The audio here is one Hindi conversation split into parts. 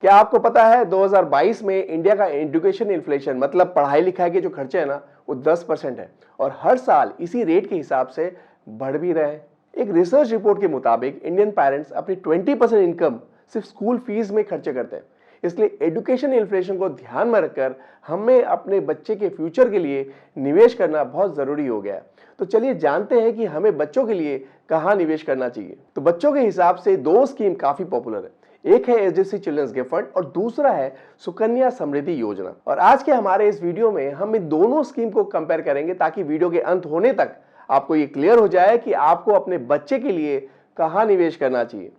क्या आपको पता है 2022 में इंडिया का एजुकेशन इन्फ्लेशन मतलब पढ़ाई लिखाई के जो खर्चे हैं ना वो 10% है और हर साल इसी रेट के हिसाब से बढ़ भी रहे हैं। एक रिसर्च रिपोर्ट के मुताबिक इंडियन पेरेंट्स अपनी 20% इनकम सिर्फ स्कूल फीस में खर्चे करते हैं। इसलिए एजुकेशन इन्फ्लेशन को ध्यान में रखकर हमें अपने बच्चे के फ्यूचर के लिए निवेश करना बहुत जरूरी हो गया है। तो चलिए जानते हैं कि हमें बच्चों के लिए कहाँ निवेश करना चाहिए। तो बच्चों के हिसाब से दो स्कीम काफी पॉपुलर है। एक है एचडीएफसी चिल्ड्रंस गिफ्ट फंड और दूसरा है सुकन्या समृद्धि योजना। और आज के हमारे इस वीडियो में हम इन दोनों स्कीम को कंपेयर करेंगे ताकि वीडियो के अंत होने तक आपको ये क्लियर हो जाए कि आपको अपने बच्चे के लिए कहाँ निवेश करना चाहिए।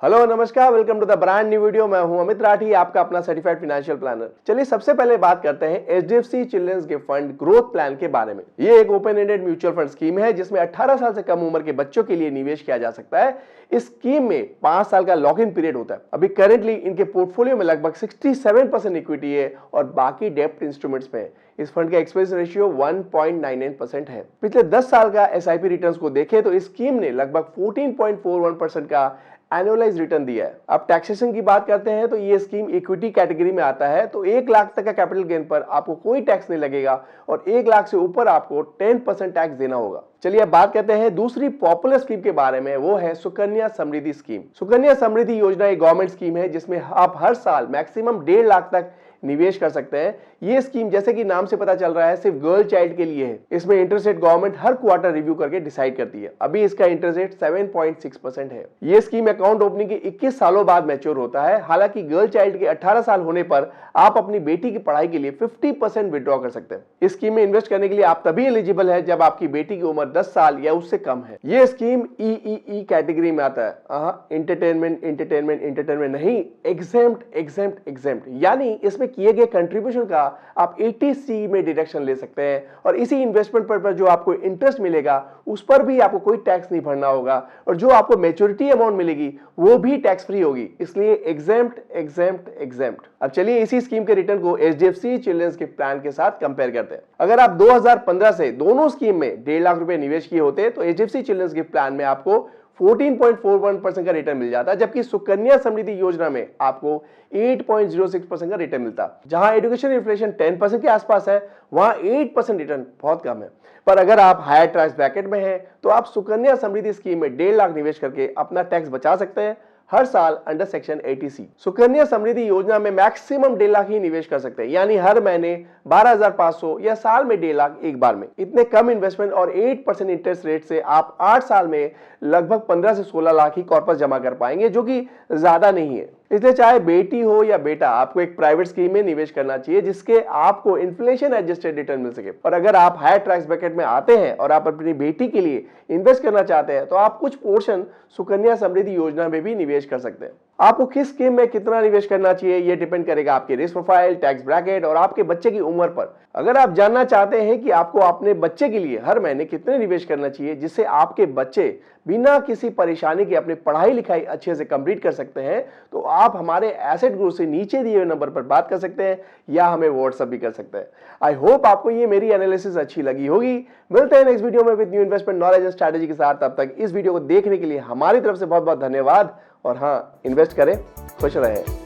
हेलो नमस्कार, welcome to the brand new video. मैं हूं अमित राठी, आपका अपना सर्टिफाइड फाइनेंशियल प्लानर। चलिए सबसे पहले बात करते हैं HDFC children's gift fund growth plan के बारे में। ये एक open ended mutual fund scheme है जिसमें 18 साल से कम उम्र के बच्चों के लिए निवेश किया जा सकता है। इस स्कीम में 5 साल का लॉक इन पीरियड होता है। अभी करेंटली इनके पोर्टफोलियो में लगभग 67% इक्विटी है और बाकी डेब्ट इंस्ट्रूमेंट्स में है। इस फंड का एक्सपेंस रेशियो 1.99% है। पिछले 10 साल का एसआईपी रिटर्न्स को देखें तो इस स्कीम ने लगभग 14.41% का एनुअलाइज रिटर्न दिया है। अब टैक्सेशन की बात करते हैं तो ये स्कीम इक्विटी कैटेगरी में आता है, तो 1 लाख तक का कैपिटल गेन पर आपको कोई टैक्स नहीं लगेगा और 1 लाख से ऊपर आपको 10% टैक्स देना होगा। चलिए अब बात करते हैं दूसरी पॉपुलर स्कीम के बारे में, वो है सुकन्या समृद्धि स्कीम। सुकन्या समृद्धि योजना एक गवर्नमेंट स्कीम है जिसमें आप हर साल मैक्सिमम 1.5 लाख तक निवेश कर सकते हैं। ये स्कीम जैसे कि नाम से पता चल रहा है सिर्फ गर्ल चाइल्ड के लिए है। इसमें इंटरेस्ट रेट गवर्नमेंट हर क्वार्टर रिव्यू करके डिसाइड करती है। अभी इसका इंटरेस्ट रेट 7.6% है। ये स्कीम अकाउंट ओपनिंग के 21 सालों बाद मैच्योर होता है। हालांकि गर्ल चाइल्ड के 18 साल होने पर आप अपनी बेटी की पढ़ाई के लिए 50% विड्रॉ कर सकते हैं। इस स्कीम में इन्वेस्ट करने के लिए आप तभी एलिजिबल है जब आपकी बेटी की उम्र 10 साल या उससे कम है। ये स्कीम ई कैटेगरी में आता है। एंटरटेनमेंट नहीं, एग्जेम्प्ट यानी इसमें किए गए कंट्रीब्यूशन का आप 80C में डिडक्शन ले सकते हैं और इसी इन्वेस्टमेंट पर जो आपको इंटरेस्ट मिलेगा उस पर भी आपको कोई टैक्स नहीं भरना होगा और जो आपको मैच्योरिटी अमाउंट मिलेगी वो भी टैक्स फ्री होगी। इसलिए एग्जेम्प्ट। अब चलिए इसी स्कीम के रिटर्न को एचडीएफसी चिल्ड्रंस गिफ्ट प्लान के साथ कंपेयर करते हैं। अगर आप 2015 से दोनों स्कीम में 1.5 लाख रुपए निवेश किए होते तो एचडीएफसी चिल्ड्रंस गिफ्ट प्लान में आपको 14.41% का रिटर्न मिल जाता, जबकि सुकन्या समृद्धि योजना में आपको 8.06% का रिटर्न मिलता। जहां एजुकेशन इन्फ्लेशन 10% के आसपास है वहां 8% रिटर्न बहुत कम है। पर अगर आप हायर टैक्स ब्रैकेट में हैं तो आप सुकन्या समृद्धि स्कीम में 1.5 लाख निवेश करके अपना टैक्स बचा सकते हैं हर साल under section 80C। Sukanya Samriddhi योजना में मैक्सिमम 1.5 लाख ही निवेश कर सकते हैं, यानी हर महीने 12,500 या साल में 1.5 लाख एक बार में। इतने कम इन्वेस्टमेंट और 8% इंटरेस्ट रेट से आप 8 साल में लगभग 15 से 16 लाख ही कॉर्पस जमा कर पाएंगे, जो कि ज्यादा नहीं है। इसलिए चाहे बेटी हो या बेटा, आपको एक प्राइवेट स्कीम में निवेश करना चाहिए जिसके आपको इन्फ्लेशन एडजस्टेड रिटर्न मिल सके। और अगर आप हायर टैक्स ब्रैकेट में आते हैं और आप अपनी बेटी के लिए इन्वेस्ट करना चाहते हैं तो आप कुछ पोर्शन सुकन्या समृद्धि योजना में भी निवेश कर सकते हैं। आपको किस स्कीम में कितना निवेश करना चाहिए ये डिपेंड करेगा आपके रिस्क प्रोफाइल, टैक्स ब्रैकेट और आपके बच्चे की उम्र पर। अगर आप जानना चाहते हैं कि आपको अपने बच्चे के लिए हर महीने कितने निवेश करना चाहिए जिससे आपके बच्चे बिना किसी परेशानी के अपनी पढ़ाई लिखाई अच्छे से कंप्लीट कर सकते हैं, तो आप हमारे एसेट ग्रुप से नीचे दिए हुए नंबर पर बात कर सकते हैं या हमें व्हाट्सएप भी कर सकते हैं। आई होप आपको ये मेरी एनालिसिस अच्छी लगी होगी। मिलते हैं नेक्स्ट वीडियो में with new investment knowledge and strategy के साथ। तब तक इस वीडियो को देखने के लिए हमारी तरफ से बहुत बहुत धन्यवाद और हाँ, इन्वेस्ट करें, खुश रहें।